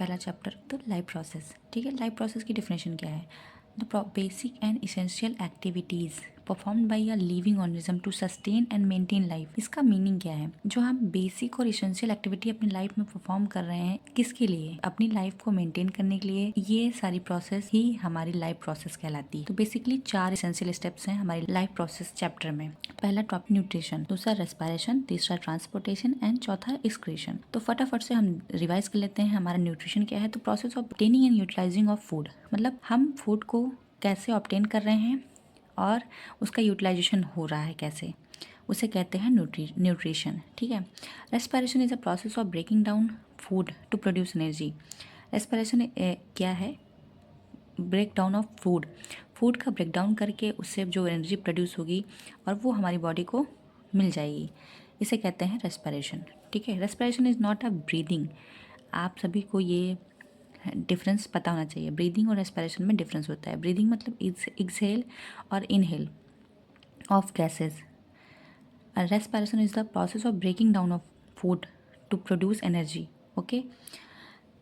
पहला चैप्टर तो life process. ठीक है, लाइफ प्रोसेस की डिफिनेशन क्या है? The basic and essential activities performed by a living organism to sustain and maintain life. इसका मीनिंग क्या है? जो हम बेसिक और इसेंशियल एक्टिविटी अपनी लाइफ में परफॉर्म कर रहे हैं, किसके लिए? अपनी लाइफ को मेंटेन करने के लिए। ये सारी प्रोसेस ही हमारी लाइफ प्रोसेस कहलाती है। तो बेसिकली 4 इसेंशियल स्टेप्स हैं हमारी लाइफ प्रोसेस चैप्टर में। पहला टॉपिक न्यूट्रिशन, दूसरा रेस्पिरेशन, तीसरा ट्रांसपोर्टेशन एंड चौथा एक्सक्रीशन। तो फटाफट से हम रिवाइज कर लेते हैं हमारा न्यूट्रिशन क्या है। तो process of obtaining and utilising of food, मतलब हम फूड को कैसे ऑब्टेन कर रहे हैं और उसका यूटिलाइजेशन हो रहा है कैसे, उसे कहते हैं न्यूट्रिशन। ठीक है। Respiration is a process of breaking down food to produce energy. Respiration क्या है? Break down of food, food का ब्रेक डाउन करके उससे जो एनर्जी प्रोड्यूस होगी और वो हमारी बॉडी को मिल जाएगी, इसे कहते हैं रेस्पिरेशन। ठीक है। Respiration is not a breathing. आप सभी को ये डिफरेंस पता होना चाहिए। ब्रीदिंग और रेस्पिरेशन में डिफरेंस होता है। ब्रीदिंग मतलब एक्सहेल और inhale of gases. Respiration is the process of breaking down of food to produce energy. Okay,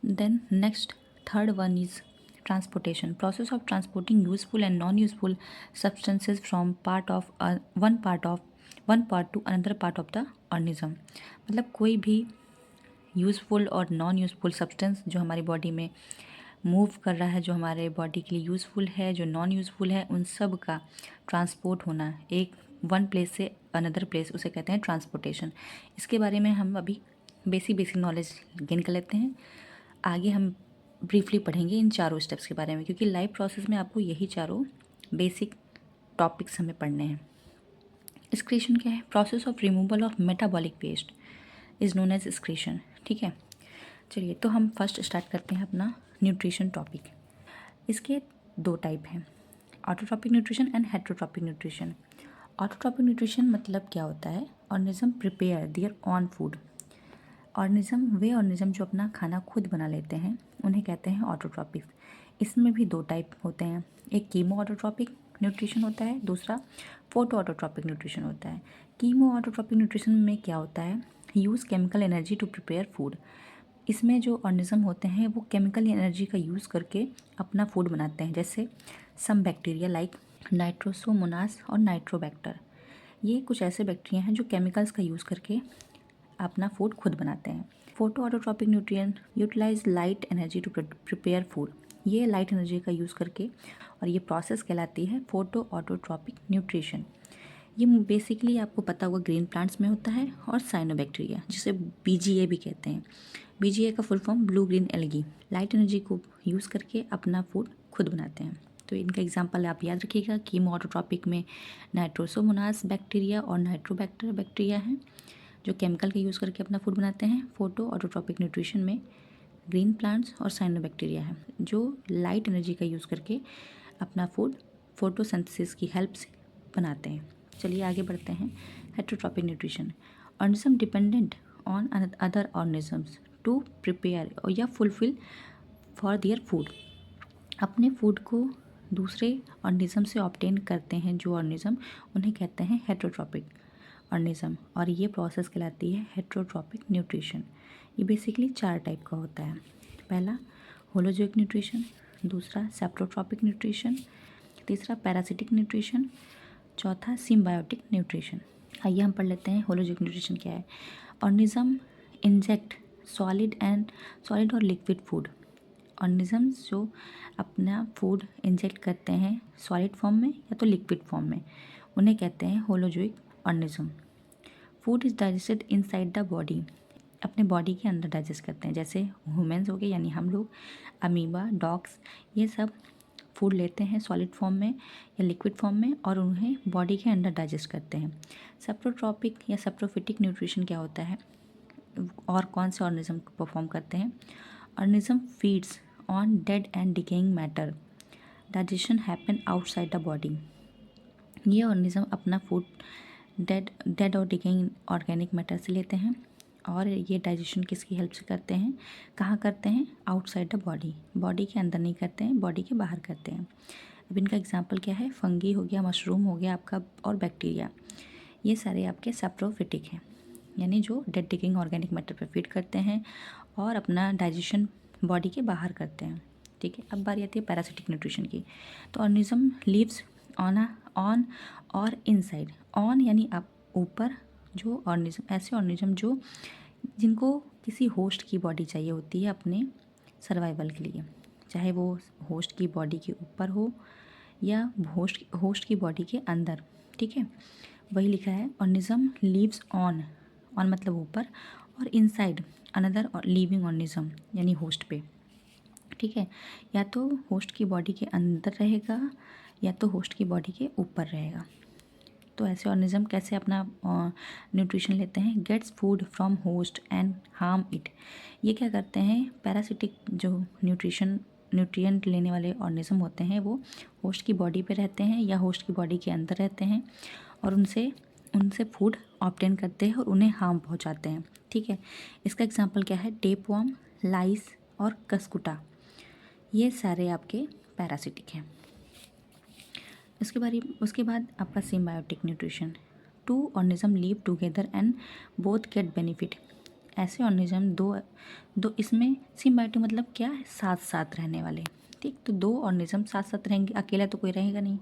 then next third one is transportation, process of transporting useful and non useful substances from one part to another part of the organism। मतलब कोई भी useful और non useful substance जो हमारी body में move कर रहा है, जो हमारे बॉडी के लिए यूज़फुल है, जो नॉन यूज़फुल है, उन सब का ट्रांसपोर्ट होना एक वन प्लेस से अनदर प्लेस, उसे कहते हैं ट्रांसपोर्टेशन। इसके बारे में हम अभी बेसिक नॉलेज गेन कर लेते हैं। आगे हम ब्रीफली पढ़ेंगे इन चारों स्टेप्स के बारे में, क्योंकि लाइफ प्रोसेस में आपको यही चारों बेसिक टॉपिक्स हमें पढ़ने हैं। एक्सक्रीशन क्या है? Process of removal of metabolic waste is known as excretion. ठीक है। चलिए, तो हम फर्स्ट स्टार्ट करते हैं अपना न्यूट्रिशन टॉपिक। इसके 2 टाइप हैं, autotrophic nutrition and heterotrophic nutrition. Autotrophic nutrition मतलब क्या होता है? Organism prepare their on food. Organism जो अपना खाना खुद बना लेते हैं उन्हें कहते हैं ऑटोट्रॉपिक। इसमें भी 2 टाइप होते हैं, एक कीमो ऑटोट्रॉपिक न्यूट्रिशन होता है, दूसरा फोटो ऑटोट्रॉपिक न्यूट्रिशन होता है। कीमो ऑटोट्रॉपिक न्यूट्रिशन में क्या होता है? Use chemical energy to prepare food. इसमें जो ऑर्गेनिज्म होते हैं वो केमिकल एनर्जी का यूज़ करके अपना फूड बनाते हैं, जैसे सम बैक्टीरिया लाइक नाइट्रोसोमोनास और नाइट्रोबैक्टर। ये कुछ ऐसे बैक्टीरिया हैं जो केमिकल्स का यूज़ करके अपना फूड खुद बनाते हैं। Photo autotrophic nutrient utilise light energy to prepare food. ये लाइट एनर्जी का यूज़ करके, और ये प्रोसेस कहलाती है फोटो ऑटोट्रॉपिक न्यूट्रिशन। ये बेसिकली आपको पता होगा ग्रीन प्लांट्स में होता है, और साइनोबैक्टीरिया जिसे बीजीए भी कहते हैं। बीजीए का full form blue green algae light energy को यूज़ करके अपना फूड खुद बनाते हैं। तो इनका एग्जांपल आप याद रखिएगा। कीमो ऑटोट्रॉपिक में नाइट्रोसोमोनास बैक्टीरिया और नाइट्रोबैक्टर बैक्टीरिया हैं जो केमिकल का यूज़ करके अपना फूड बनाते हैं। फोटो ऑटोट्रॉपिक न्यूट्रिशन में ग्रीन प्लांट्स और साइनोबैक्टीरिया हैं जो लाइट एनर्जी का यूज़ करके अपना फूड फोटोसिंथेसिस की हेल्प से बनाते हैं। चलिए आगे बढ़ते हैं। Heterotrophic nutrition, organism dependent on other organisms to prepare या फुलफिल फॉर देयर फूड। अपने फूड को दूसरे ऑर्गेनिज्म से ऑब्टेन करते हैं जो ऑर्गेनिज्म, उन्हें कहते हैं हेटेरोट्रॉपिक ऑर्गेनिज्म, और ये प्रोसेस कहलाती है हेटेरोट्रॉपिक न्यूट्रिशन। ये बेसिकली 4 टाइप का होता है। पहला होलोजोइक न्यूट्रिशन, दूसरा सेप्टोट्रॉपिक न्यूट्रिशन, तीसरा पैरासिटिक न्यूट्रिशन, चौथा सिम्बायोटिक न्यूट्रिशन। आइए हम पढ़ लेते हैं होलोजोइक न्यूट्रिशन क्या है। ऑर्गेनिज्म इंजेक्ट सॉलिड और लिक्विड फूड। ऑर्गेनिजम्स जो अपना फूड इंजेक्ट करते हैं सॉलिड फॉर्म में या तो लिक्विड फॉर्म में, उन्हें कहते हैं holozoic organism. Food is digested inside the body. अपने बॉडी के अंदर डाइजेस्ट करते हैं, जैसे ह्यूमंस हो गए यानी हम लोग, अमीबा, डॉग्स, ये सब फूड लेते हैं सॉलिड फॉर्म में या लिक्विड फॉर्म में और उन्हें बॉडी के अंदर डाइजेस्ट करते हैं। सेप्टोट्रॉपिक या सेप्टोफिटिक न्यूट्रिशन क्या होता है और कौन से ऑर्गेनिज्म परफॉर्म करते हैं? Organism feeds on dead and decaying matter, digestion happen outside the body. ये ऑर्गेनिज्म अपना फूड डेड और डिकेइंग ऑर्गेनिक मैटर से लेते हैं, और ये डाइजेशन किसकी हेल्प से करते हैं? कहाँ करते हैं? आउटसाइड द बॉडी, बॉडी के अंदर नहीं करते हैं, बॉडी के बाहर करते हैं। अब इनका एग्जांपल क्या है? फंगी हो गया, मशरूम हो गया आपका, और बैक्टीरिया, ये सारे आपके सेप्टोफिटिक हैं, यानी जो डेड डिकेइंग ऑर्गेनिक मैटर पर फीड करते हैं और अपना डाइजेशन बॉडी के बाहर करते हैं। ठीक है, अब बारी आती है पैरासिटिक न्यूट्रिशन की। तो ऑर्गेनिज्म लिव्स ऑन और इनसाइड। ऑन यानी आप ऊपर, जो ऑर्गेनिज्म ऐसे ऑर्गेनिज्म जो जिनको किसी होस्ट की बॉडी चाहिए होती है अपने सर्वाइवल के लिए, चाहे वो होस्ट की बॉडी के ऊपर हो या होस्ट की बॉडी के अंदर। ठीक है, वही लिखा है ऑर्गेनिज्म लीव्स ऑन मतलब ऊपर, और इनसाइड अनदर लिविंग ऑर्गेनिज्म यानी होस्ट पे। ठीक है, या तो होस्ट की बॉडी के अंदर रहेगा या तो होस्ट की बॉडी के ऊपर रहेगा। तो ऐसे ऑर्गेनिज्म कैसे अपना न्यूट्रिशन लेते हैं? Gets food from host and harm it. ये क्या करते हैं? पैरासिटिक जो न्यूट्रिएंट लेने वाले ऑर्गेनिज्म होते हैं वो होस्ट की बॉडी पे रहते हैं या होस्ट की बॉडी के अंदर रहते हैं और उनसे फूड ऑब्टेन करते हैं और उन्हें हार्म पहुंचाते हैं। ठीक है, इसका एग्जांपल क्या है? टेपवर्म, लाइस और कस्कुटा, ये सारे आपके पैरासिटिक हैं। उसके बाद आपका symbiotic nutrition. Two organism live together and both get benefit. ऐसे ऑर्गेनिज्म दो इसमें सिम्बायोटिक मतलब क्या है? साथ साथ रहने वाले। ठीक, तो दो ऑर्गेनिज्म साथ साथ रहेंगे, अकेला तो कोई रहेगा नहीं।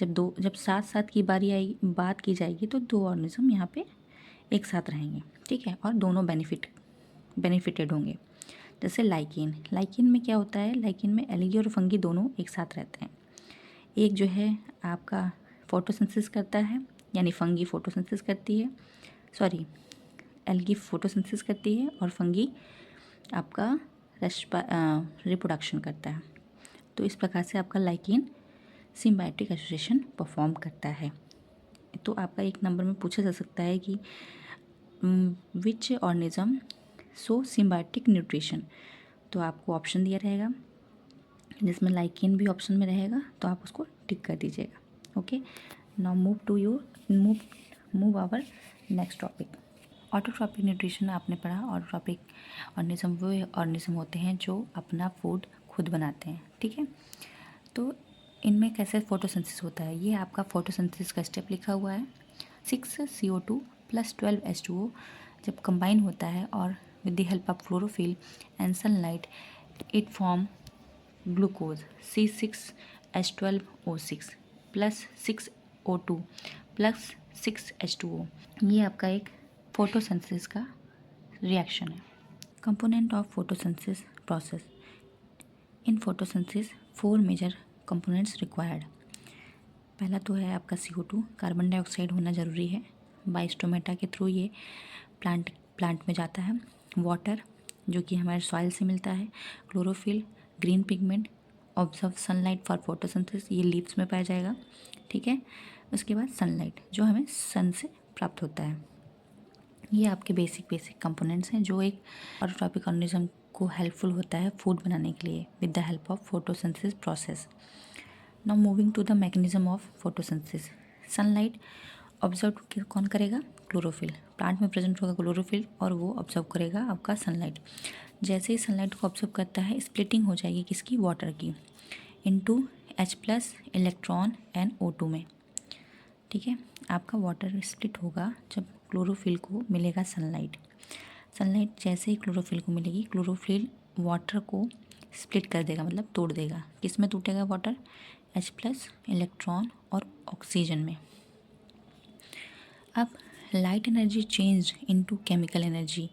जब साथ साथ की बात की जाएगी तो दो ऑर्गेनिज्म यहाँ पे एक साथ रहेंगे। ठीक है, और दोनों बेनिफिटेड होंगे। जैसे लाइकिन में क्या होता है? लाइकिन में एल्गी और फंगी दोनों एक साथ रहते हैं। एक जो है आपका फोटोसिंथेसिस करता है, यानी फंगी फोटोसिंथेसिस करती है, सॉरी एल्गी फोटोसिंथेसिस करती है और फंगी आपका रिप्रोडक्शन करता है। तो इस प्रकार से आपका लाइकिन सिम्बायोटिक एसोसिएशन परफॉर्म करता है। तो आपका एक नंबर में पूछा जा सकता है कि which organism so symbiotic nutrition. तो आपको ऑप्शन दिया रहेगा जिसमें लाइकिन भी ऑप्शन में रहेगा, तो आप उसको टिक कर दीजिएगा। Okay, now move our next topic. Autotrophic nutrition आपने पढ़ा। ऑटोट्रॉपिक ऑर्गेनिज्म वो ऑर्गेनिज्म होते हैं जो अपना फूड खुद बनाते हैं। ठीक है, तो इनमें कैसे फोटोसिंथेसिस होता है? ये आपका फोटोसिंथेसिस का स्टेप लिखा हुआ है। 6 CO2 + 12 H2O जब कंबाइन होता है और with the help of chlorophyll and sunlight it form glucose C6H12O6 + 6O2 + 6H2O। ये आपका एक फोटोसिंथेसिस का रिएक्शन है। Component of photosynthesis process. In photosynthesis 4 major components required. पहला तो है आपका CO2, कार्बन डाइऑक्साइड होना ज़रूरी है। बाय स्टोमेटा के थ्रू ये प्लांट में जाता है। वाटर जो कि हमारे सॉइल से मिलता है। Chlorophyll, green pigment, observe sunlight for photosynthesis, ये लीव्स में पाया जाएगा। ठीक है, उसके बाद सनलाइट जो हमें सन से प्राप्त होता है। ये आपके बेसिक कंपोनेंट्स हैं जो एक ऑटोट्रॉपिक ऑर्गेनिज्म को हेल्पफुल होता है फूड बनाने के लिए with the help of photosynthesis process. Now moving to the mechanism of photosynthesis. Sunlight observe कौन करेगा? क्लोरोफिल। प्लांट में प्रेजेंट होगा क्लोरोफिल और वो ऑब्जर्व करेगा आपका सनलाइट। जैसे ही सनलाइट को ऑब्जर्व करता है स्प्लिटिंग हो जाएगी किसकी? वाटर की, into H+ electron and O2 में। ठीक है, आपका वाटर स्प्लिट होगा जब क्लोरोफिल को मिलेगा सनलाइट। जैसे ही क्लोरोफिल को मिलेगी, क्लोरोफिल वाटर को स्प्लिट कर देगा, मतलब तोड़ देगा। किस में टूटेगा वाटर? H+ इलेक्ट्रॉन और ऑक्सीजन में। अब light energy change into chemical energy.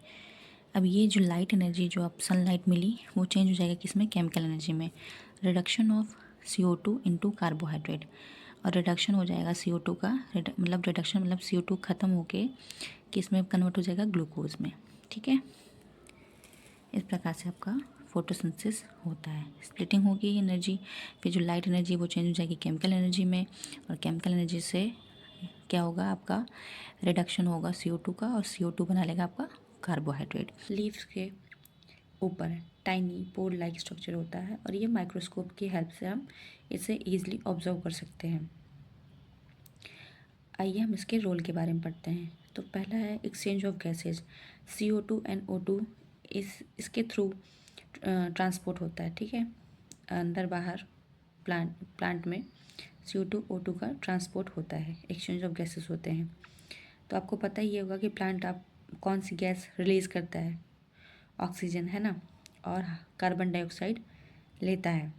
अब ये जो लाइट एनर्जी जो अब सनलाइट मिली वो चेंज हो जाएगा किस में? केमिकल एनर्जी में। Reduction of CO2 into carbohydrate, और रिडक्शन हो जाएगा CO2 का, रिडक्शन CO2 ख़त्म होके किस में कन्वर्ट हो जाएगा? ग्लूकोज में। ठीक है, इस प्रकार से आपका फोटोसिंथेसिस होता है। स्प्लिटिंग होगी एनर्जी, फिर जो लाइट एनर्जी वो चेंज हो जाएगी केमिकल एनर्जी में, और केमिकल एनर्जी से क्या होगा? आपका रिडक्शन होगा CO2 का, और CO2 बना लेगा आपका कार्बोहाइड्रेट। लीव्स के ऊपर टाइनी पोर लाइक स्ट्रक्चर होता है और ये माइक्रोस्कोप की हेल्प से हम इसे ईजिली ऑब्जर्व कर सकते हैं। आइए हम इसके रोल के बारे में पढ़ते हैं। तो पहला है exchange of gases. CO2 and O2 इसके थ्रू ट्रांसपोर्ट होता है। ठीक है, अंदर बाहर प्लांट में CO2 O2 का ट्रांसपोर्ट होता है, एक्सचेंज ऑफ गैसेस होते हैं। तो आपको पता ही होगा कि प्लांट आप कौन सी गैस रिलीज़ करता है? ऑक्सीजन, है ना। और कार्बन डाइऑक्साइड लेता है।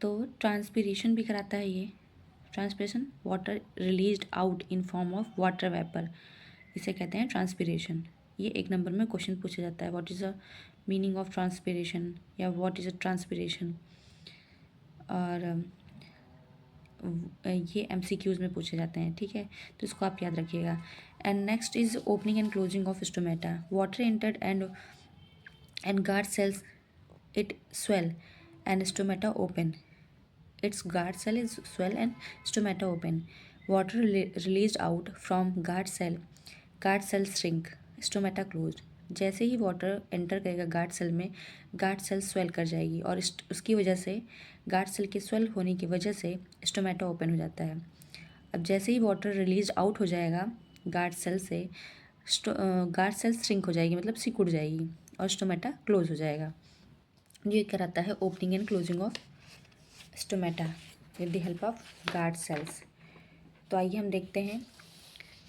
तो ट्रांसपीरेशन भी कराता है ये। Transpiration, water released out in form of water vapour, इसे कहते हैं ट्रांसपीरेशन। ये 1 नंबर में क्वेश्चन पूछा जाता है, what is the meaning of transpiration या व्हाट इज़ अ ट्रांसपीरेशन। और ये MCQs में पूछे जाते हैं, ठीक है, तो इसको आप याद रखिएगा। And next is opening and closing of stomata. Water entered and guard cells it swell and stomata open. Its guard cell is swell and stomata open. Water released out from guard cell shrink, stomata closed. जैसे ही water enter करेगा guard cell में, guard cell swell कर जाएगी और उसकी वजह से, guard cell के स्वेल होने की वजह से स्टोमेटा ओपन हो जाता है। अब जैसे ही वाटर रिलीज आउट हो जाएगा गार्ड सेल से, गार्ड सेल श्रिंक हो जाएगी, मतलब सिकुड़ जाएगी और स्टोमेटा क्लोज हो जाएगा। ये कराता है opening and closing of stomata with the help of guard cells. तो आइए हम देखते हैं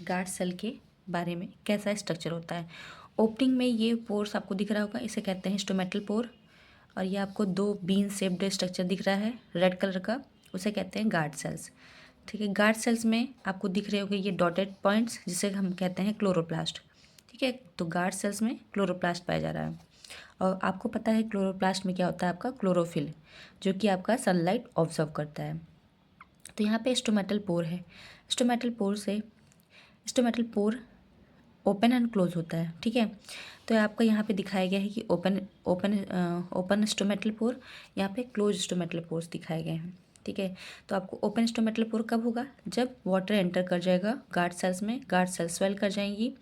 गार्ड सेल के बारे में, कैसा स्ट्रक्चर होता है। ओपनिंग में ये पोर्स आपको दिख रहा होगा, इसे कहते हैं स्टोमेटल पोर। और ये आपको 2 बीन शेप्ड स्ट्रक्चर दिख रहा है रेड कलर का, उसे कहते हैं गार्ड सेल्स, ठीक है। गार्ड सेल्स में आपको दिख रहे होंगे ये डॉटेड पॉइंट्स, जिसे हम कहते हैं क्लोरोप्लास्ट, ठीक है। तो गार्ड सेल्स में क्लोरोप्लास्ट पाया जा रहा है। और आपको पता है क्लोरोप्लास्ट में क्या होता है, आपका क्लोरोफिल, जो कि आपका सनलाइट ऑब्जर्व करता है। तो यहाँ पे स्टोमेटल पोर है। Stomatal pore open and close होता है, ठीक है। तो आपका यहाँ पे दिखाया गया है कि ओपन स्टोमेटल पोर, यहाँ पे क्लोज स्टोमेटल पोर्स दिखाए गए हैं, ठीक है। तो आपको ओपन स्टोमेटल पोर कब होगा, जब वाटर एंटर कर जाएगा गार्ड सेल्स में, गार्ड सेल्स स्वेल कर जाएंगी,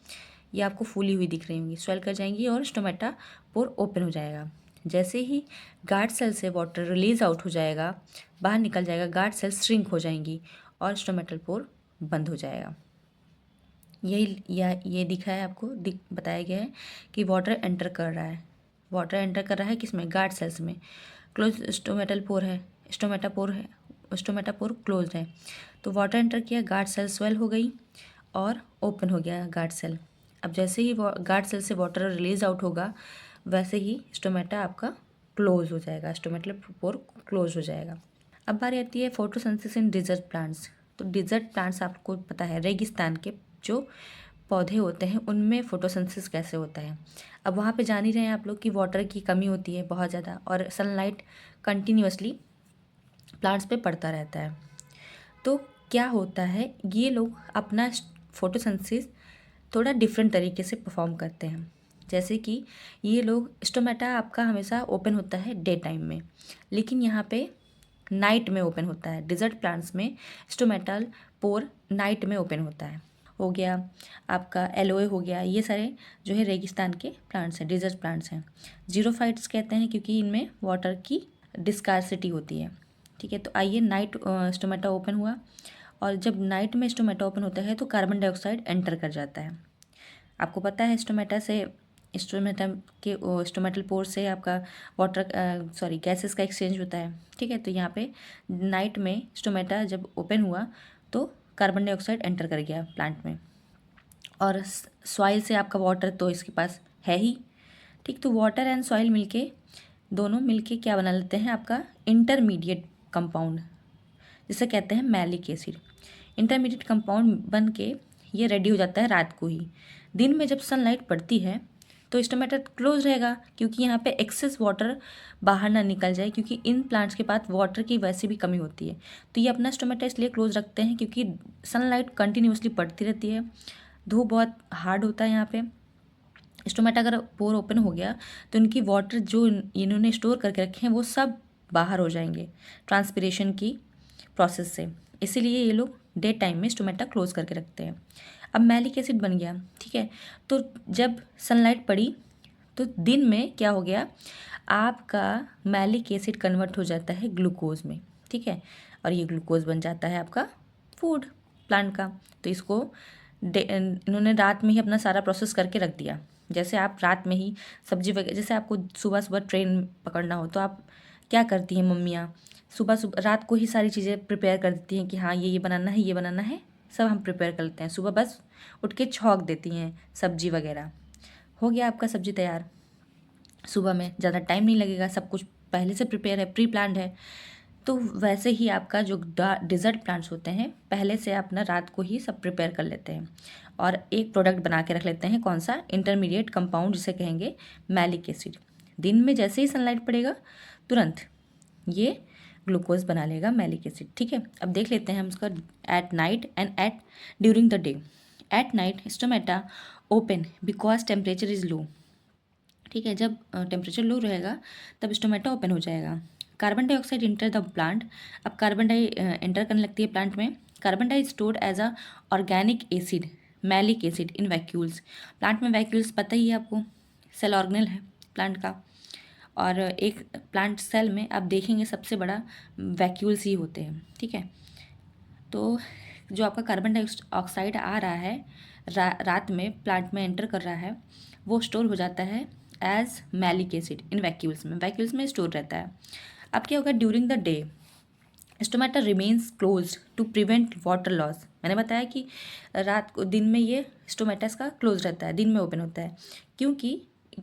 ये आपको फूली हुई दिख रही होंगी, स्वेल कर जाएंगी और स्टोमेटा पोर ओपन हो जाएगा। जैसे ही गार्ड सेल से वाटर रिलीज आउट हो जाएगा, बाहर निकल जाएगा, गार्ड सेल श्रिंक हो जाएंगी और स्टोमेटल पोर बंद हो जाएगा। ये दिखा है आपको, बताया गया है कि वाटर एंटर कर रहा है। वाटर एंटर कर रहा है किसमें, गार्ड सेल्स में। क्लोज स्टोमेटल पोर है, स्टोमेटा पोर क्लोज है। तो वाटर एंटर किया, गार्ड सेल स्वेल हो गई और ओपन हो गया गार्ड सेल। अब जैसे ही गार्ड सेल से वाटर रिलीज आउट होगा, वैसे ही स्टोमेटा आपका क्लोज हो जाएगा, स्टोमेटल पोर क्लोज हो जाएगा। अब बारी आती है फोटोसिंथेसिस इन डिजर्ट प्लांट्स। तो डिजर्ट प्लांट्स आपको पता है, रेगिस्तान के जो पौधे होते हैं उनमें फोटोसिंथेसिस कैसे होता है। अब वहाँ पे जान ही रहे हैं आप लोग कि वाटर की कमी होती है बहुत ज़्यादा और सनलाइट कंटिन्यूअसली प्लांट्स पे पड़ता रहता है। तो क्या होता है, ये लोग अपना फोटोसिंथेसिस थोड़ा डिफरेंट तरीके से परफॉर्म करते हैं। जैसे कि ये लोग, स्टोमेटा आपका हमेशा ओपन होता है डे टाइम में, लेकिन यहाँ पे नाइट में ओपन होता है। डिजर्ट प्लांट्स में स्टोमेटल पोर नाइट में ओपन होता है। हो गया आपका एलोए, हो गया, ये सारे जो है रेगिस्तान के प्लांट्स हैं, डिजर्ट प्लांट्स हैं। जीरोफाइट्स कहते हैं क्योंकि इनमें वाटर की डिस्कार्सिटी होती है, ठीक है। तो आइए, नाइट स्टोमेटा ओपन हुआ और जब नाइट में स्टोमेटा ओपन होता है तो कार्बन डाइऑक्साइड एंटर कर जाता है। आपको पता है स्टोमेटल पोर से आपका गैसेस का एक्सचेंज होता है, ठीक है। तो यहाँ पे नाइट में स्टोमेटा जब ओपन हुआ तो कार्बन डाइऑक्साइड एंटर कर गया प्लांट में, और सॉइल से आपका वाटर तो इसके पास है ही, ठीक। तो वाटर एंड सॉइल दोनों मिलके क्या बना लेते हैं, आपका इंटरमीडिएट कंपाउंड, जिसे कहते हैं मैलिक एसिड। इंटरमीडिएट कंपाउंड बन के ये रेडी हो जाता है रात को ही। दिन में जब सनलाइट पड़ती है तो स्टोमेटा क्लोज रहेगा, क्योंकि यहाँ पे एक्सेस वाटर बाहर ना निकल जाए, क्योंकि इन प्लांट्स के पास वाटर की वैसे भी कमी होती है। तो ये अपना स्टोमेटा इसलिए क्लोज रखते हैं क्योंकि सनलाइट कंटिन्यूसली पड़ती रहती है, धूप बहुत हार्ड होता है यहाँ पे। स्टोमेटा अगर पोर ओपन हो गया तो इनकी वाटर जो इन्होंने स्टोर करके रखे हैं वो सब बाहर हो जाएंगे ट्रांसपिरेशन की प्रोसेस से, इसीलिए ये लोग डे टाइम में स्टोमेटा क्लोज करके रखते हैं। अब मैलिक एसिड बन गया, ठीक है। तो जब सनलाइट पड़ी तो दिन में क्या हो गया, आपका मैलिक एसिड कन्वर्ट हो जाता है ग्लूकोज में, ठीक है। और ये ग्लूकोज बन जाता है आपका फूड प्लांट का। तो इसको इन्होंने रात में ही अपना सारा प्रोसेस करके रख दिया। जैसे आप रात में ही सब्जी वगैरह, जैसे आपको सुबह सुबह ट्रेन पकड़ना हो तो आप क्या करती हैं मम्मियाँ, सुबह रात को ही सारी चीज़ें प्रिपेयर कर देती हैं कि हाँ ये बनाना है, ये बनाना है, सब हम प्रिपेयर कर लेते हैं। सुबह बस उठ के छौंक देती हैं सब्जी वगैरह, हो गया आपका सब्जी तैयार। सुबह में ज़्यादा टाइम नहीं लगेगा, सब कुछ पहले से प्रिपेयर है, प्री प्लान्ड है। तो वैसे ही आपका जो डिज़र्ट प्लांट्स होते हैं पहले से अपना रात को ही सब प्रिपेयर कर लेते हैं और एक प्रोडक्ट बना के रख लेते हैं, कौन सा, इंटरमीडिएट कंपाउंड जिसे कहेंगे मैलिक एसिड। दिन में जैसे ही सनलाइट पड़ेगा तुरंत ये ग्लूकोज बना लेगा मैलिक एसिड। ठीक है, अब देख लेते हैं हम उसका at night and at during the day. At night stomata open because temperature is low. ठीक है, जब टेम्परेचर लो रहेगा तब स्टोमेटा ओपन हो जाएगा। Carbon dioxide enter the plant. अब कार्बन डाई एंटर करने लगती है प्लांट में। Carbon di stored as a organic acid malic acid in vacuoles. Plant में वैक्यूल्स पता ही है आपको, सेल ऑर्गेनल है प्लांट का, और एक प्लांट सेल में आप देखेंगे सबसे बड़ा वैक्यूल्स ही होते हैं। ठीक है, तो जो आपका कार्बन डाइऑक्साइड आ रहा है रात में प्लांट में एंटर कर रहा है, वो स्टोर हो जाता है as malic acid in vacuoles में स्टोर रहता है। अब क्या होगा, during the day stomata remains close to prevent water loss. मैंने बताया कि रात को, दिन में ये स्टोमेटा का क्लोज रहता है, दिन में ओपन होता है, क्योंकि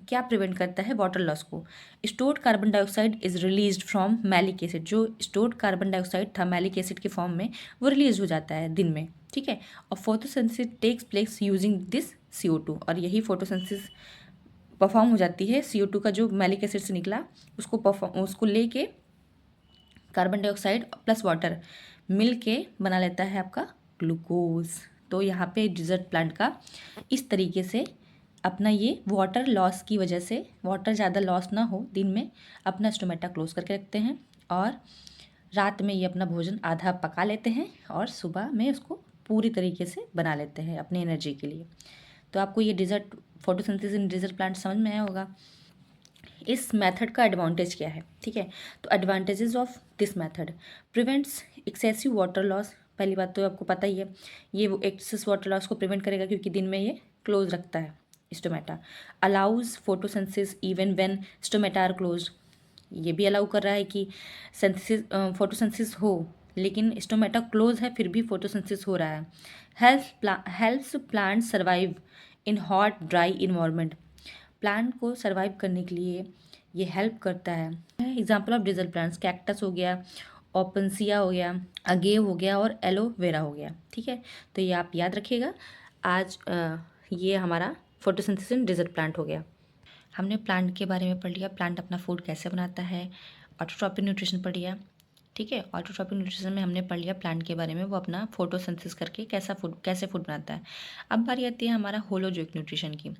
क्या प्रिवेंट करता है, वाटर लॉस को। Stored carbon dioxide is released from malic acid. जो स्टोर्ड कार्बन डाइऑक्साइड था मैलिक एसिड के फॉर्म में, वो रिलीज हो जाता है दिन में। ठीक है, और photosynthesis takes place using this CO2, और यही फोटोसिंथेसिस परफॉर्म हो जाती है। CO2 का जो मैलिक एसिड से निकला उसको लेके कार्बन डाइऑक्साइड प्लस वाटर मिल के बना लेता है आपका ग्लूकोज। तो यहाँ पे डिजर्ट प्लांट का इस तरीके से अपना ये वाटर लॉस की वजह से, वाटर ज़्यादा लॉस ना हो, दिन में अपना स्टोमेटा क्लोज करके रखते हैं और रात में ये अपना भोजन आधा पका लेते हैं और सुबह में उसको पूरी तरीके से बना लेते हैं अपनी एनर्जी के लिए। तो आपको ये desert photosynthesis in desert plant समझ में आया होगा। इस मेथड का एडवांटेज क्या है, ठीक है, तो advantages of this method, prevents excessive water loss. पहली बात तो आपको पता ही है, ये वो एक्सेस वाटर लॉस को प्रिवेंट करेगा क्योंकि दिन में ये क्लोज रखता है stomata. Allows photosynthesis even when stomata are close. ये भी अलाउ कर रहा है कि सिंथेसिस फोटोसिंथेसिस हो, लेकिन स्टोमेटा क्लोज है फिर भी फोटोसिंथेसिस हो रहा है। Helps plant survive in hot dry environment. Plant को सर्वाइव करने के लिए ये हेल्प करता है। Example of dessert plants, cactus हो गया, ओपनसिया हो गया, अगेव हो गया और एलोवेरा हो गया। ठीक है, तो ये आप याद रखिएगा। आज ये हमारा फोटोसिंथेसिस डिजर्ट प्लांट हो गया। हमने प्लांट के बारे में पढ़ लिया, प्लांट अपना फूड कैसे बनाता है, ऑटोट्रॉपिक न्यूट्रिशन पढ़ लिया। ठीक है, ऑटोट्रॉपिक न्यूट्रिशन में हमने पढ़ लिया प्लांट के बारे में, वो अपना फोटोसिंथेसिस करके कैसे फूड बनाता है। अब बारी आती है हमारा होलोजोइक न्यूट्रिशन की।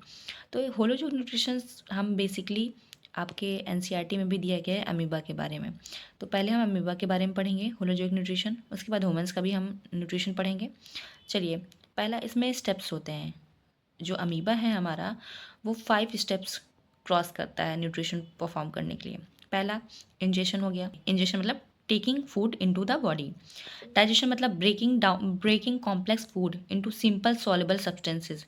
तो ये होलोजोइक न्यूट्रिशन हम बेसिकली आपके NCERT में भी दिया गया है अमीबा के बारे में। तो पहले हम अमीबा के बारे में पढ़ेंगे होलोजोइक न्यूट्रिशन, उसके बाद ह्यूमन्स का भी हम न्यूट्रिशन पढ़ेंगे। चलिए, पहला इसमें स्टेप्स होते हैं। जो अमीबा है हमारा, वो 5 स्टेप्स क्रॉस करता है न्यूट्रिशन परफॉर्म करने के लिए। पहला इंजेशन हो गया। इंजेशन मतलब taking food into the body. Digestion मतलब breaking complex food into simple soluble substances.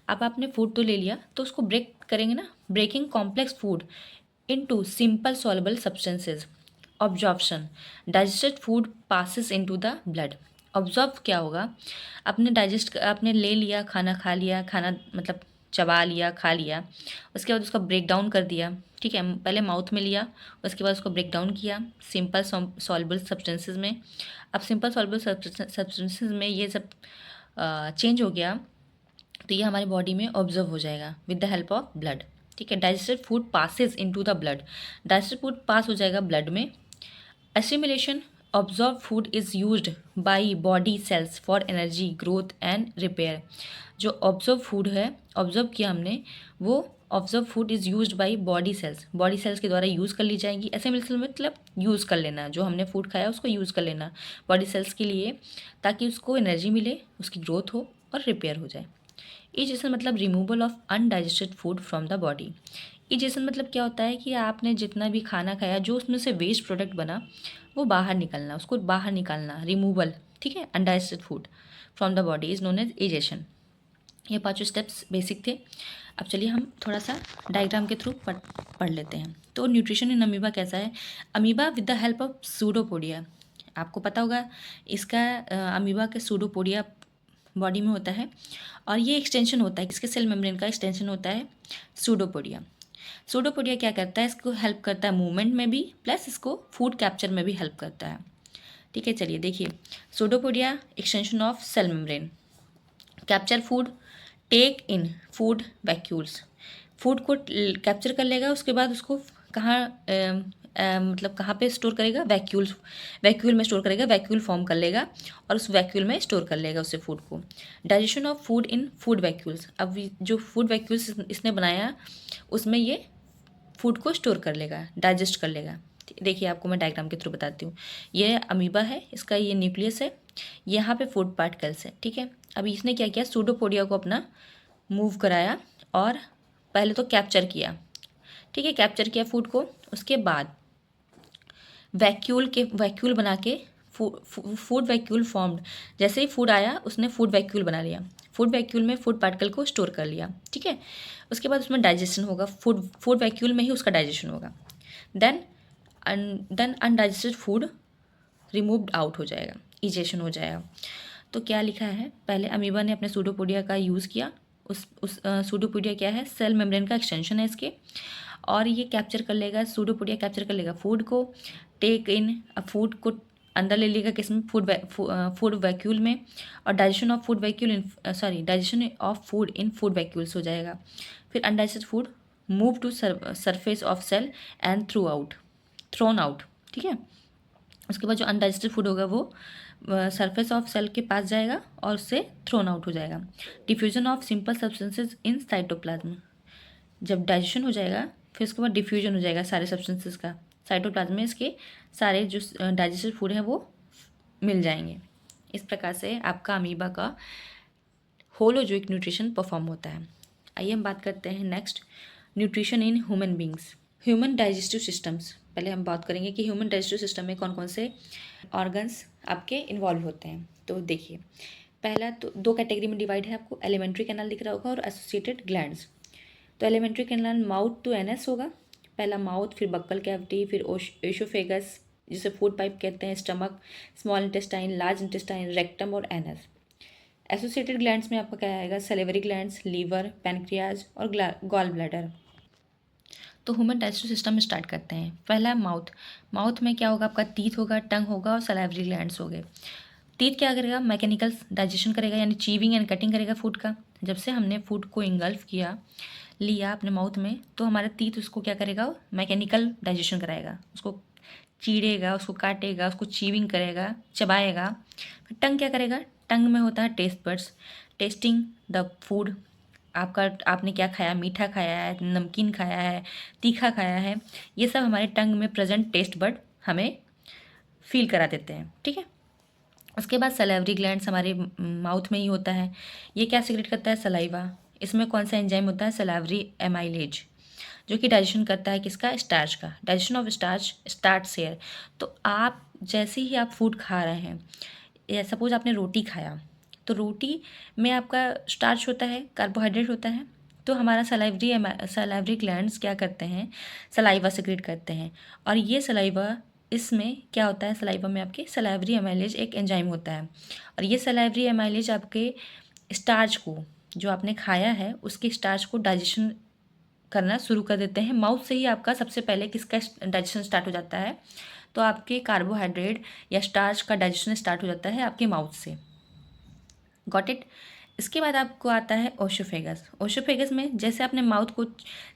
अब आपने फूड तो ले लिया तो उसको ब्रेक करेंगे ना, breaking complex food into simple soluble substances. Absorption, digested food passes into the blood. Absorb क्या होगा, आपने ले लिया, खाना खा लिया, खाना मतलब चबा लिया, खा लिया, उसके बाद उसका ब्रेक डाउन कर दिया। ठीक है, पहले माउथ में लिया, उसके बाद उसको ब्रेक डाउन किया सिंपल सॉल्युबल सब्सटेंसेस में। अब सिंपल सॉल्युबल सब्सटेंसेस में ये सब चेंज हो गया, तो ये हमारी बॉडी में ऑब्जर्व हो जाएगा with the help of blood. ठीक है, digested food passes into the blood. Digested food pass हो जाएगा ब्लड में। Assimilation, absorbed food is used by body cells for energy growth and repair. जो ऑब्जर्व फूड है, absorb किया हमने, वो absorbed food is used by body cells के द्वारा यूज़ कर ली जाएगी। एसिमिलेशन मतलब यूज़ कर लेना, जो हमने फूड खाया उसको यूज़ कर लेना बॉडी सेल्स के लिए, ताकि उसको एनर्जी मिले, उसकी ग्रोथ हो और रिपेयर हो जाए। इजेशन मतलब removal of undigested food from the body. Egestion मतलब क्या होता है कि आपने जितना भी खाना खाया, जो उसमें से वेस्ट प्रोडक्ट बना, वो बाहर निकलना, उसको बाहर निकालना, रिमूवल। ठीक है, undigested food from the body is known as egestion. ये 5 स्टेप्स बेसिक थे। अब चलिए हम थोड़ा सा डायग्राम के थ्रू पढ़ लेते हैं। तो न्यूट्रिशन इन अमीबा कैसा है। Amoeba with the help of pseudopodia. आपको पता होगा इसका अमीबा के सूडोपोडिया बॉडी में होता है, और ये एक्सटेंशन होता है, किसके सेल मेम्ब्रेन का एक्सटेंशन होता है, सूडोपोडिया। सूडोपोडिया क्या करता है, इसको हेल्प करता है मूवमेंट में भी, प्लस इसको फूड कैप्चर में भी हेल्प करता है। ठीक है, चलिए देखिए, pseudopodia extension of cell membrane, capture food, take in food vacuoles, food को कैप्चर कर लेगा, उसके बाद उसको कहाँ मतलब कहाँ पे स्टोर करेगा, वैक्यूल में स्टोर करेगा, वैक्यूल फॉर्म कर लेगा और उस वैक्यूल में स्टोर कर लेगा उससे फूड को। Digestion of food in food vacuoles, अब जो फूड वैक्यूल्स इसने बनाया उसमें ये फूड को स्टोर कर लेगा, डाइजेस्ट कर लेगा। देखिए आपको मैं डायग्राम के थ्रू बताती हूँ। ये अमीबा है, इसका ये न्यूक्लियस है, यहाँ पे फूड पार्टिकल्स है। ठीक है, अभी इसने क्या किया, सूडोपोडिया को अपना मूव कराया और पहले तो कैप्चर किया। ठीक है, कैप्चर किया फूड को, उसके बाद वैक्यूल बना के फूड वैक्यूल फॉर्म्ड, जैसे ही फूड आया उसने फूड वैक्यूल बना लिया, फूड वैक्यूल में फूड पार्टिकल को स्टोर कर लिया। ठीक है, उसके बाद उसमें डाइजेशन होगा, फूड वैक्यूल में ही उसका डाइजेशन होगा। Then undigested food removed out हो जाएगा, इजेशन हो जाएगा। तो क्या लिखा है, पहले अमीबा ने अपने सूडोपोडिया का यूज़ किया, उस सूडोपोडिया क्या है, सेल मेम्ब्रेन का एक्सटेंशन है इसके, और ये कैप्चर कर लेगा, सूडोपोडिया कैप्चर कर लेगा फूड को, टेक इन फूड को अंदर ले लेगा किसमें, फूड वैक्यूल में, और digestion of food vacuole digestion of food in food vacuoles हो जाएगा। फिर undigested food move to surface of cell and thrown out. ठीक है, उसके बाद जो अनडाइजेस्टेड फूड होगा वो सरफेस ऑफ सेल के पास जाएगा और उससे थ्रोन आउट हो जाएगा। Diffusion of simple substances in cytoplasm, जब डाइजेशन हो जाएगा फिर उसके बाद डिफ्यूजन हो जाएगा सारे सब्सटेंसेस का, साइटोप्लाज्म में इसके सारे जो डाइजेस्टेड फूड हैं वो मिल जाएंगे। इस प्रकार से आपका अमीबा का होलोजोइक न्यूट्रिशन परफॉर्म होता है। आइए हम बात करते हैं next, nutrition in human beings, human digestive systems. पहले हम बात करेंगे कि ह्यूमन डाइजेस्टिव सिस्टम में कौन कौन से ऑर्गन्स आपके इन्वॉल्व होते हैं। तो देखिए, पहला तो दो कैटेगरी में डिवाइड है, आपको एलिमेंट्री कैनाल दिख रहा होगा और एसोसिएटेड ग्लैंड्स। तो alimentary canal mouth to anus होगा, पहला माउथ, फिर बक्कल कैविटी, फिर एसोफेगस जिसे फूड पाइप कहते हैं, stomach, small intestine, large intestine, rectum और एनस। एसोसिएटेड ग्लैंड्स में आपका क्या आएगा, सलेवरी ग्लैंड्स, लीवर, पैनक्रियाज और गॉल ब्लैडर। तो ह्यूमन डाइजेस्टिव सिस्टम स्टार्ट करते हैं। पहला माउथ, माउथ में क्या होगा, आपका टीथ होगा, टंग होगा और सलाइवरी ग्लैंड्स होंगे। टीथ क्या करेगा, मैकेनिकल डाइजेशन करेगा, यानी चीविंग एंड कटिंग करेगा फूड का। जब से हमने फूड को इंगल्फ लिया अपने माउथ में, तो हमारा टीथ उसको क्या करेगा, मैकेनिकल डाइजेशन कराएगा, उसको चीड़ेगा, उसको काटेगा, उसको चीविंग करेगा, चबाएगा। टंग क्या करेगा, टंग में होता है taste buds, testing the food, आपने क्या खाया, मीठा खाया है, नमकीन खाया है, तीखा खाया है, ये सब हमारे टंग में प्रेजेंट टेस्ट बड हमें फील करा देते हैं। ठीक है, उसके बाद सलाइवरी ग्लैंड्स हमारे माउथ में ही होता है। ये क्या सीक्रेट करता है, सलाइवा। इसमें कौन सा एंजाइम होता है, सलाइवरी एमाइलेज, जो कि डाइजेशन करता है किसका, स्टार्च का। Digestion of start share. तो आप जैसे ही आप फूड खा रहे हैं, या सपोज आपने रोटी खाया, तो रोटी में आपका स्टार्च होता है, कार्बोहाइड्रेट होता है, तो हमारा सलाइवरी ग्लैंड्स क्या करते हैं, सलाइवा सिक्रेट करते हैं। और ये सलाइवा, इसमें क्या होता है, सलाइवा में आपके सलाइवरी एमाइलेज एक एंजाइम होता है, और ये सलाइवरी एमाइलेज आपके स्टार्च को, जो आपने खाया है उसके स्टार्च को डाइजेशन करना शुरू कर देते हैं। माउथ से ही आपका सबसे पहले किसका डाइजेशन स्टार्ट हो जाता है, तो आपके कार्बोहाइड्रेट या स्टार्च का डाइजेशन स्टार्ट हो जाता है आपके माउथ से। Got it. इसके बाद आपको आता है ओशोफेगस। ओशोफेगस में जैसे आपने माउथ को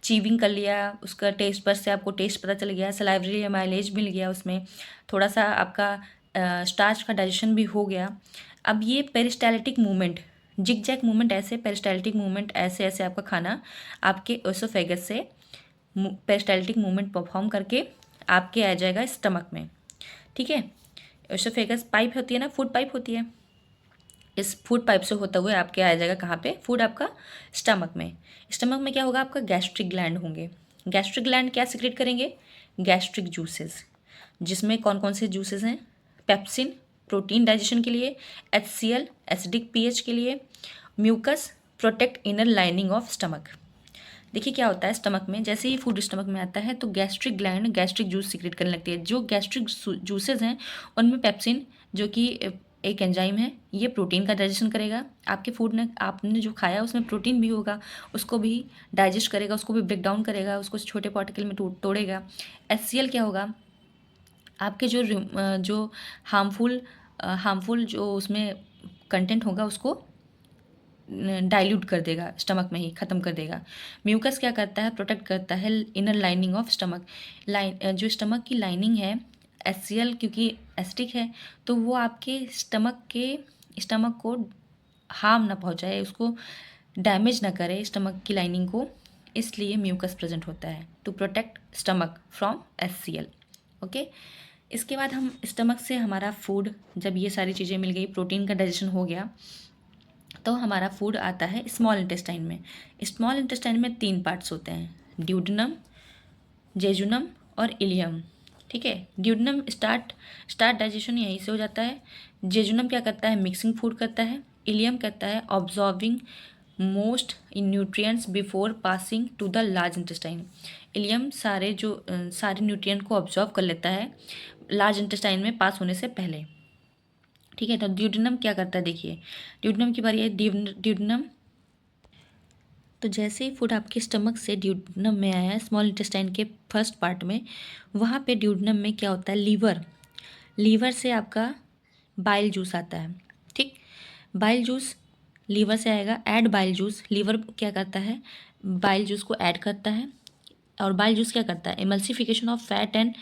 चीविंग कर लिया, उसका टेस्ट पर से आपको टेस्ट पता चल गया, सलाइवरी माइलेज मिल गया, उसमें थोड़ा सा आपका स्टार्च का डाइजेशन भी हो गया। अब ये peristaltic movement, zig zag movement, ऐसे पेरिस्टाल्टिक मूवमेंट ऐसे ऐसे आपका खाना आपके ओशोफेगस से पेरिस्टाल्टिक मूवमेंट परफॉर्म करके आपके आ जाएगा स्टमक में। ठीक है, ओशोफेगस पाइप होती है ना, फूड पाइप होती है, इस फूड पाइप से होता हुआ आपके आ जाएगा कहाँ पे, फूड आपका स्टमक में। स्टमक में क्या होगा, आपका गैस्ट्रिक ग्लैंड होंगे। गैस्ट्रिक ग्लैंड क्या सिक्रेट करेंगे, गैस्ट्रिक जूसेस, जिसमें कौन कौन से जूसेस हैं, पेप्सिन प्रोटीन डाइजेशन के लिए, HCl एसिडिक pH के लिए, mucus protect inner lining of stomach. देखिए क्या होता है, स्टमक में जैसे ही फूड स्टमक में आता है तो gastric gland gastric juice secrete करने लगती है। जो गैस्ट्रिक जूसेस हैं उनमें पेप्सिन, जो कि एक एंजाइम है, ये प्रोटीन का डाइजेशन करेगा। आपके फूड ने आपने जो खाया उसमें प्रोटीन भी होगा, उसको भी डाइजेस्ट करेगा, उसको भी ब्रेक डाउन करेगा, उसको छोटे पार्टिकल में तोड़ेगा। HCl क्या होगा, आपके जो हार्मफुल जो उसमें कंटेंट होगा उसको डाइल्यूट कर देगा, स्टमक में ही ख़त्म कर देगा। म्यूकस क्या करता है, प्रोटेक्ट करता है इनर लाइनिंग ऑफ स्टमक। जो स्टमक की लाइनिंग है, HCl क्योंकि एसिडिक है तो वो आपके स्टमक को हार्म ना पहुंचाए, उसको डैमेज ना करे स्टमक की लाइनिंग को, इसलिए म्यूकस प्रेजेंट होता है to protect stomach from HCl। Okay, इसके बाद हम स्टमक से हमारा फूड, जब ये सारी चीज़ें मिल गई, प्रोटीन का डाइजेशन हो गया, तो हमारा फूड आता है स्मॉल इंटेस्टाइन में। स्मॉल इंटेस्टाइन में 3 पार्ट्स होते हैं, ड्यूडेनम, जेजुनम और इलियम। ठीक है, ड्यूडेनम स्टार्ट डाइजेशन यहीं से हो जाता है। जेजुनम क्या करता है, मिक्सिंग फूड करता है। इलियम करता है absorbing most in nutrients before passing to the large intestine. Ileum सारे न्यूट्रिएंट को ऑब्जॉर्व कर लेता है लार्ज इंटेस्टाइन में पास होने से पहले। ठीक है, तो ड्यूडेनम क्या करता है, देखिए ड्यूडेनम की बारी है। ड्यूडेनम, तो जैसे ही फूड आपके स्टमक से ड्यूडेनम में आया है, स्मॉल इंटेस्टाइन के फर्स्ट पार्ट में, वहाँ पे ड्यूडेनम में क्या होता है, लीवर से आपका बाइल जूस आता है। ठीक, बाइल जूस लीवर से आएगा। ऐड बाइल जूस, लीवर क्या करता है, बाइल जूस को ऐड करता है। और बाइल जूस क्या करता है, emulsification of fat and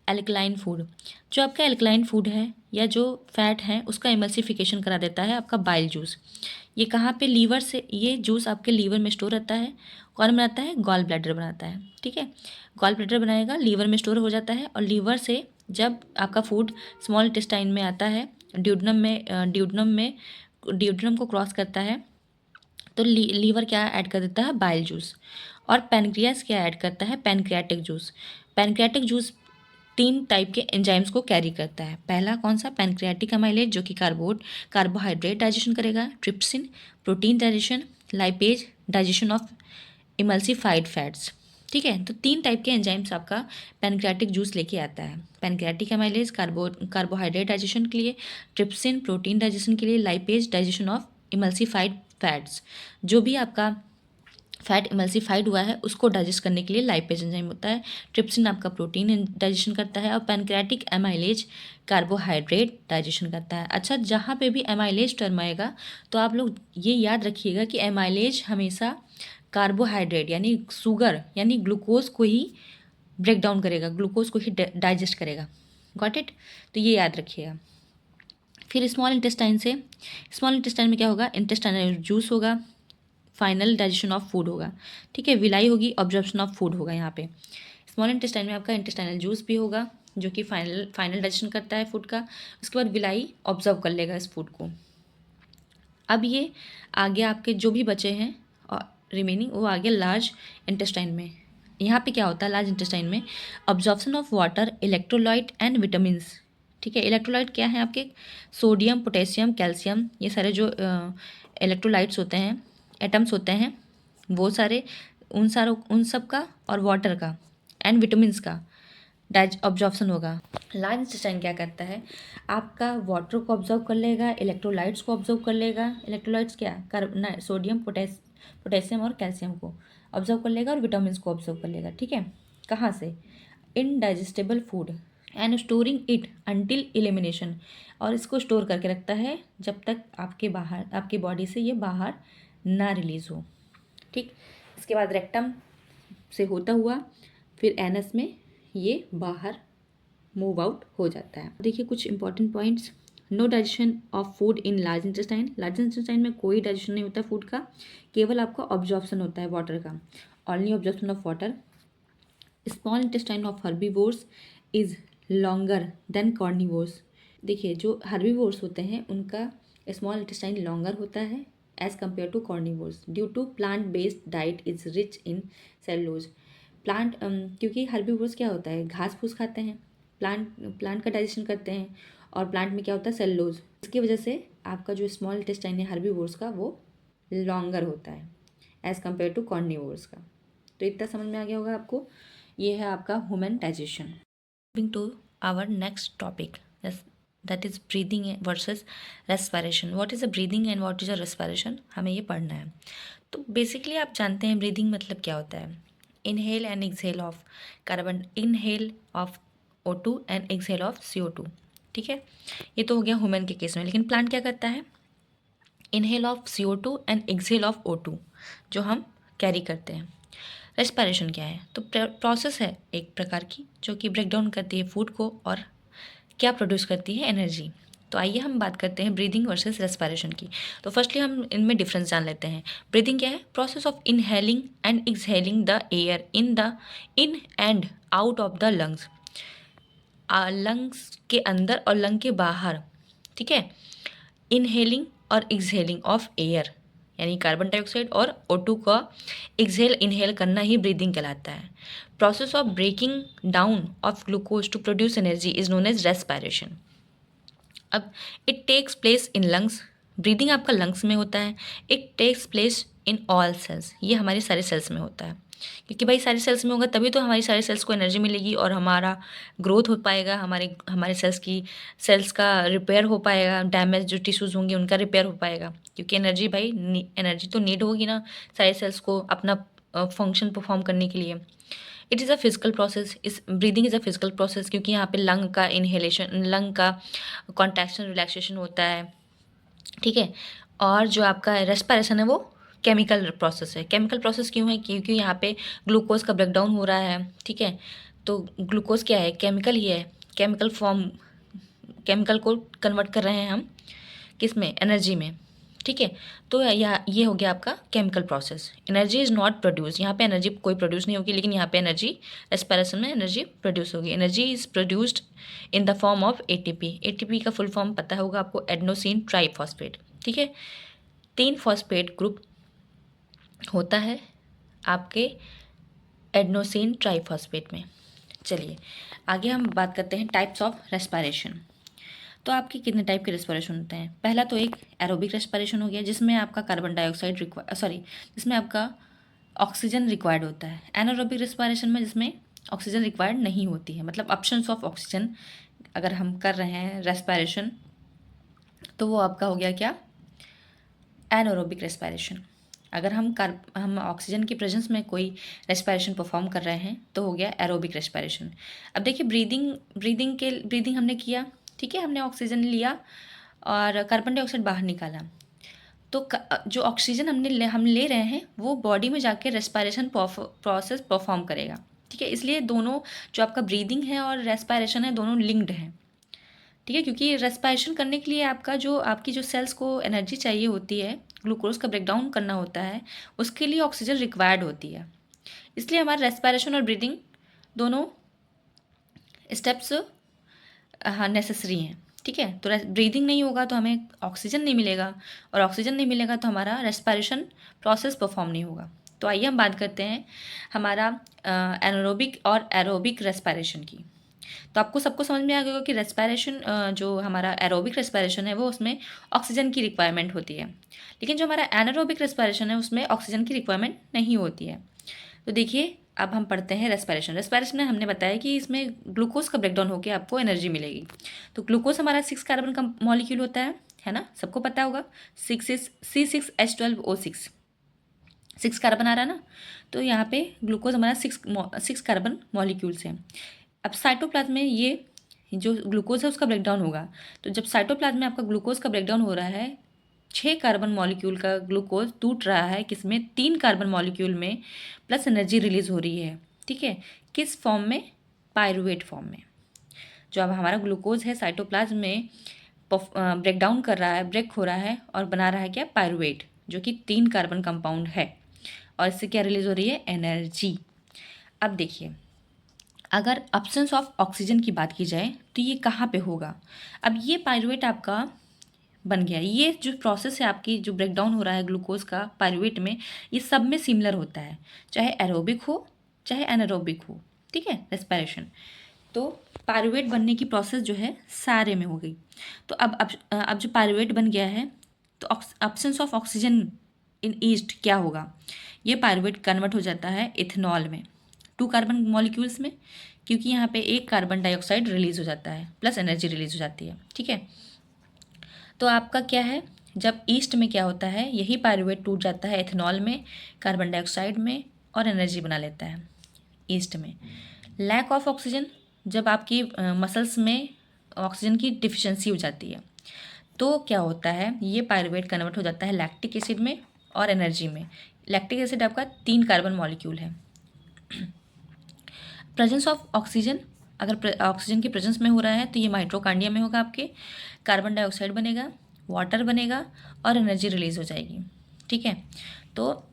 alkaline food. जो आपका एल्कलाइन फूड है या जो फैट है उसका एमल्सिफिकेशन करा देता है आपका बाइल जूस। ये कहाँ पे, लीवर से, ये जूस आपके लीवर में स्टोर रहता है। कौन बनाता है, गॉल ब्लैडर बनाता है। ठीक है, गॉल ब्लैडर बनाएगा, लीवर में स्टोर हो जाता है, और लीवर से जब आपका फूड स्मॉल इंटेस्टाइन में आता है, ड्यूडेनम को क्रॉस करता है, तो लीवर क्या ऐड कर देता है, बाइल जूस। और पैनक्रियास क्या ऐड करता है, pancreatic juice. Pancreatic juice 3 type के एंजाइम्स को कैरी करता है। पहला कौन सा, पैनक्रियाटिक अमाइलेज, जो कि कार्बोहाइड्रेट डाइजेशन करेगा। Trypsin, protein digestion. Lipase, digestion of emulsified fats. ठीक है, तो 3 टाइप के एंजाइम्स आपका पैनक्रियाटिक जूस लेके आता है। पैनक्रियाटिक अमाइलेज कार्बोहाइड्रेट डाइजेशन के लिए, ट्रिप्सिन प्रोटीन डाइजेशन के लिए, lipase digestion of emulsified fats. जो भी आपका फैट इमल्सिफाइड हुआ है उसको डाइजेस्ट करने के लिए लाइपेज एंजाइम होता है। ट्रिप्सिन आपका प्रोटीन डाइजेशन करता है, और पैनक्रियाटिक एमाइलेज कार्बोहाइड्रेट डाइजेशन करता है। अच्छा, जहाँ पे भी एमाइलेज टर्म आएगा तो आप लोग ये याद रखिएगा कि एमाइलेज हमेशा कार्बोहाइड्रेट यानी शुगर यानी ग्लूकोज को ही ब्रेक डाउन करेगा, ग्लूकोज को ही डाइजेस्ट करेगा। गॉट इट, तो ये याद रखिएगा। फिर स्मॉल इंटेस्टाइन में क्या होगा, इंटेस्टाइनल जूस होगा, फाइनल डाइजेशन ऑफ फूड होगा। ठीक है, विलाई होगी, ऑब्जॉर्प्शन ऑफ फूड होगा। यहाँ पे स्मॉल इंटेस्टाइन में आपका इंटेस्टाइनल जूस भी होगा जो कि फाइनल डाइजेशन करता है फूड का। उसके बाद विलाई ऑब्जर्व कर लेगा इस फूड को। अब ये आगे आपके जो भी बचे हैं रिमेनिंग, वो आगे लार्ज इंटेस्टाइन में। यहाँ पे क्या होता है, लार्ज इंटेस्टाइन में absorption of water, electrolyte and vitamins. ठीक है, इलेक्ट्रोलाइट क्या है आपके, सोडियम, पोटेशियम, कैल्शियम, ये सारे जो इलेक्ट्रोलाइट्स होते हैं, एटम्स होते हैं, वो सारे उन सब का और वाटर का एंड विटामिन्स का ऑब्जॉर्प्शन होगा। लार्ज इंटेस्टाइन क्या करता है, आपका वाटर को ऑब्जर्व कर लेगा, इलेक्ट्रोलाइट्स को ऑब्जर्व कर लेगा। इलेक्ट्रोलाइट्स क्या, सोडियम, पोटेशियम और कैल्शियम को ऑब्जर्व कर लेगा, और विटामिन्स को ऑब्जर्व कर लेगा। ठीक है, कहाँ से, indigestible food and storing it until elimination, और इसको स्टोर करके रखता है जब तक आपके बॉडी से ये बाहर ना रिलीज़ हो। ठीक, इसके बाद रेक्टम से होता हुआ फिर एनस में ये बाहर मूव आउट हो जाता है। देखिए कुछ important points, no digestion of food in large intestine. Large intestine में कोई डाइजेशन नहीं होता फूड का, केवल आपका ऑब्जॉर्प्शन होता है वाटर का, only absorption of water. Small intestine of herbivores is longer than carnivores. देखिए जो हर्बीवोर्स होते हैं उनका स्मॉल इंटेस्टाइन लॉन्गर होता है as compare to carnivores due to plant based diet is rich in cellulose. क्योंकि हर्बीवोर्स क्या होता है, घास फूस खाते हैं, प्लांट का डाइजेशन करते हैं, और प्लांट में क्या होता है, सेलुलोज। इसकी वजह से आपका जो स्मॉल इंटेस्टाइन है हर्बीवोर्स का वो लॉन्गर होता है एज कम्पेयर टू कार्निवोर्स का। तो इतना समझ में आ गया होगा आपको। ये है आपका human digestion. Moving to our next topic, that is breathing versus respiration. What is a breathing and what is a respiration, हमें ये पढ़ना है। तो बेसिकली आप जानते हैं ब्रीदिंग मतलब क्या होता है। Inhale and exhale of carbon, inhale of O2 and exhale of CO2। ठीक है, ये तो हो गया ह्यूमन के केस में। लेकिन प्लांट क्या करता है, inhale of CO2 and exhale of O2 जो हम कैरी करते हैं। रेस्पिरेशन क्या है, तो प्रोसेस है एक प्रकार की जो कि ब्रेक डाउन करती है फूड को और क्या प्रोड्यूस करती है, एनर्जी। तो आइए हम बात करते हैं ब्रीदिंग वर्सेस रेस्पिरेशन की। तो फर्स्टली हम इनमें डिफरेंस जान लेते हैं। ब्रीदिंग क्या है, process of inhaling and exhaling the air in and out of the lungs, lungs के अंदर और लंग के बाहर। ठीक है, इनहेलिंग और एक्सहेलिंग ऑफ एयर यानी कार्बन डाइऑक्साइड और O2 का एक्सहेल इनहेल करना ही ब्रीदिंग कहलाता है। Process of breaking down of glucose to produce energy is known as respiration. अब it takes place in lungs, breathing आपका लंग्स में होता है। It takes place in all cells, ये हमारे सारे सेल्स में होता है, क्योंकि भाई सारे सेल्स में होगा तभी तो हमारी सारे सेल्स को एनर्जी मिलेगी और हमारा ग्रोथ हो पाएगा, हमारे हमारे सेल्स का रिपेयर हो पाएगा, डैमेज जो टिश्यूज़ होंगे उनका रिपेयर हो पाएगा। क्योंकि एनर्जी भाई एनर्जी तो नीड होगी ना सारे सेल्स को अपना फंक्शन परफॉर्म करने के लिए। It is a physical process, इस breathing is a physical process, क्योंकि यहाँ पे लंग का इनहेलेशन, लंग का कॉन्ट्रैक्शन रिलैक्सेशन होता है। ठीक है, और जो आपका रेस्पिरेशन है वो केमिकल प्रोसेस है। केमिकल प्रोसेस क्यों है, क्योंकि यहाँ पे ग्लूकोज का ब्रेकडाउन हो रहा है। ठीक है, तो ग्लूकोज क्या है, केमिकल ही है, केमिकल फॉर्म, केमिकल को कन्वर्ट कर रहे हैं हम किस में, एनर्जी में। ठीक है, तो ये हो गया आपका chemical process. Energy is not produce, यहाँ पे एनर्जी कोई प्रोड्यूस नहीं होगी, लेकिन यहाँ पे एनर्जी रेस्पिरेशन में एनर्जी प्रोड्यूस होगी। Energy is produced in the form of ATP। ATP का फुल फॉर्म पता होगा आपको, एडेनोसिन ट्राइफॉस्फेट। ठीक है, 3 फॉस्फेट ग्रुप होता है आपके एडेनोसिन ट्राइफॉस्फेट में। चलिए आगे हम बात करते हैं टाइप्स ऑफ रेस्पिरेशन। तो आपके कितने टाइप के रेस्पिरेशन होते हैं। पहला तो एक एरोबिक रेस्पिरेशन हो गया, जिसमें आपका कार्बन डाइऑक्साइड जिसमें आपका ऑक्सीजन रिक्वायर्ड होता है। एनारोबिक रेस्पिरेशन में जिसमें ऑक्सीजन रिक्वायर्ड नहीं होती है, मतलब ऑप्शंस ऑफ ऑक्सीजन अगर हम कर रहे हैं रेस्पिरेशन तो वो आपका हो गया क्या, एनारोबिक रेस्पिरेशन। अगर हम ऑक्सीजन की प्रेजेंस में कोई रेस्पिरेशन परफॉर्म कर रहे हैं तो हो गया एरोबिक रेस्पिरेशन। अब देखिए ब्रीदिंग हमने किया, ठीक है, हमने ऑक्सीजन लिया और कार्बन डाइऑक्साइड बाहर निकाला। तो जो ऑक्सीजन हम ले रहे हैं वो बॉडी में जाके रेस्पिरेशन प्रोसेस परफॉर्म करेगा। ठीक है, इसलिए दोनों जो आपका ब्रीदिंग है और रेस्पिरेशन है दोनों लिंक्ड हैं। ठीक है, क्योंकि रेस्पिरेशन करने के लिए आपकी जो सेल्स को एनर्जी चाहिए होती है, ग्लूकोज का ब्रेकडाउन करना होता है, उसके लिए ऑक्सीजन रिक्वायर्ड होती है। इसलिए हमारा रेस्पिरेशन और ब्रीदिंग दोनों स्टेप्स हाँ नेसेसरी हैं। ठीक है, तो ब्रीदिंग नहीं होगा तो हमें ऑक्सीजन नहीं मिलेगा, और ऑक्सीजन नहीं मिलेगा तो हमारा रेस्पिरेशन प्रोसेस परफॉर्म नहीं होगा। तो आइए हम बात करते हैं हमारा एनारोबिक और एरोबिक रेस्पिरेशन की। तो आपको सबको समझ में आ गया होगा कि रेस्पिरेशन जो हमारा एरोबिक रेस्पिरेशन है वो उसमें ऑक्सीजन की रिक्वायरमेंट होती है, लेकिन जो हमारा एनारोबिक रेस्पिरेशन है उसमें ऑक्सीजन की रिक्वायरमेंट नहीं होती है। तो देखिए अब हम पढ़ते हैं रेस्पिरेशन में हमने बताया कि इसमें ग्लूकोज का ब्रेकडाउन होकर आपको एनर्जी मिलेगी। तो ग्लूकोज हमारा 6 कार्बन का मॉलिक्यूल होता है ना, सबको पता होगा, C6H12O6, 6 कार्बन आ रहा है ना, तो यहाँ पे ग्लूकोज हमारा 6 कार्बन मॉलिक्यूल्स हैं। अब साइटोप्लाज्म में ये जो ग्लूकोज है उसका ब्रेकडाउन होगा। तो जब साइटोप्लाज्म में आपका ग्लूकोज का ब्रेकडाउन हो रहा है, 6 कार्बन मॉलिक्यूल का ग्लूकोज टूट रहा है, किसमें, 3 कार्बन मॉलिक्यूल में, प्लस एनर्जी रिलीज हो रही है। ठीक है, किस फॉर्म में, पायरुवेट फॉर्म में। जो अब हमारा ग्लूकोज है साइटोप्लाज्म में ब्रेकडाउन कर रहा है, ब्रेक हो रहा है और बना रहा है क्या, पायरुवेट, जो कि 3 कार्बन कंपाउंड है, और इससे क्या रिलीज हो रही है, एनर्जी। अब देखिए अगर एब्सेंस ऑफ ऑक्सीजन की बात की जाए तो ये कहाँ पे होगा। अब ये पायरुवेट आपका बन गया, ये जो प्रोसेस है आपकी जो ब्रेकडाउन हो रहा है ग्लूकोज का पायरुवेट में, ये सब में सिमिलर होता है, चाहे एरोबिक हो चाहे एनारोबिक हो। ठीक है, रेस्पिरेशन तो पायरुवेट बनने की प्रोसेस जो है सारे में हो गई। तो अब जो पायरुवेट बन गया है तो absence of oxygen in east क्या होगा, ये पायरुवेट कन्वर्ट हो जाता है इथेनॉल में। 2 कार्बन मॉलिक्यूल्स में, क्योंकि यहाँ पे एक कार्बन डाइऑक्साइड रिलीज हो जाता है प्लस एनर्जी रिलीज हो जाती है। ठीक है, तो आपका क्या है, जब ईस्ट में क्या होता है, यही पायरुवेट टूट जाता है एथेनॉल में, कार्बन डाइऑक्साइड में, और एनर्जी बना लेता है ईस्ट में। लैक ऑफ ऑक्सीजन, जब आपकी मसल्स में ऑक्सीजन की डिफिशिएंसी हो जाती है तो क्या होता है, ये पायरुवेट कन्वर्ट हो जाता है लैक्टिक एसिड में और एनर्जी में। लैक्टिक एसिड आपका 3 कार्बन मॉलिक्यूल है। प्रेजेंस ऑफ ऑक्सीजन, अगर ऑक्सीजन की प्रेजेंस में हो रहा है तो ये माइटोकॉन्ड्रिया में होगा आपके, कार्बन डाइऑक्साइड बनेगा, वाटर बनेगा और एनर्जी रिलीज हो जाएगी। ठीक है, तो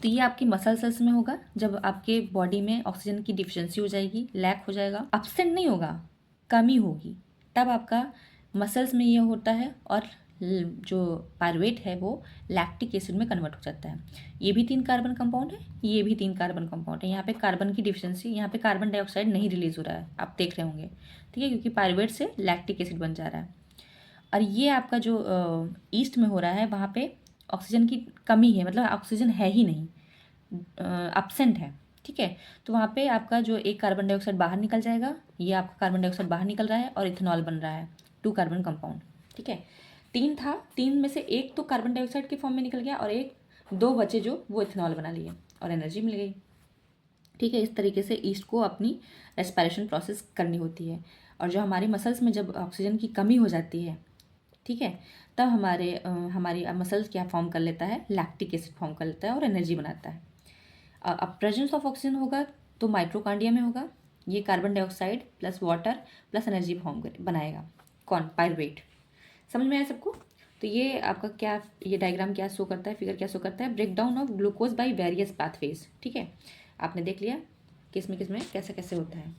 ये आपकी मसल सेल्स में होगा जब आपके बॉडी में ऑक्सीजन की डिफिशिएंसी हो जाएगी, लैक हो जाएगा, एब्सेंट नहीं होगा, कमी होगी, तब आपका मसल्स में ये होता है और जो पायरुवेट है वो लैक्टिक एसिड में कन्वर्ट हो जाता है। ये भी 3 कार्बन कंपाउंड है, ये भी 3 कार्बन कंपाउंड है। यहाँ पे कार्बन की डिफिशिएंसी, यहाँ पे कार्बन डाइऑक्साइड नहीं रिलीज हो रहा है, आप देख रहे होंगे। ठीक है, क्योंकि पायरुवेट से लैक्टिक एसिड बन जा रहा है। और ये आपका जो ईस्ट में हो रहा है वहाँ पे ऑक्सीजन की कमी है, मतलब ऑक्सीजन है ही नहीं, एब्सेंट है। ठीक है, तो वहाँ पे आपका जो एक कार्बन डाइऑक्साइड बाहर निकल जाएगा, ये आपका कार्बन डाइऑक्साइड बाहर निकल रहा है और इथेनॉल बन रहा है, 2 कार्बन कंपाउंड। ठीक है, 3 था, 3 में से एक तो कार्बन डाइऑक्साइड के फॉर्म में निकल गया और 2 बचे जो वो इथेनॉल बना लिए और एनर्जी मिल गई। ठीक है, इस तरीके से ईस्ट को अपनी रेस्पिरेशन प्रोसेस करनी होती है। और जो हमारी मसल्स में जब ऑक्सीजन की कमी हो जाती है, ठीक है, तब हमारी मसल्स क्या फॉर्म कर लेता है, लैक्टिक एसिड फॉर्म कर लेता है और एनर्जी बनाता है। अब प्रेजेंस ऑफ ऑक्सीजन होगा तो माइटोकॉन्ड्रिया में होगा, ये carbon dioxide plus water plus energy बनाएगा, कौन, पायरुवेट। समझ में आया सबको? तो ये आपका क्या, ये डायग्राम क्या शो करता है, फिगर क्या शो करता है, break down of glucose by various pathways. ठीक है, आपने देख लिया किस में कैसे कैसे होता है।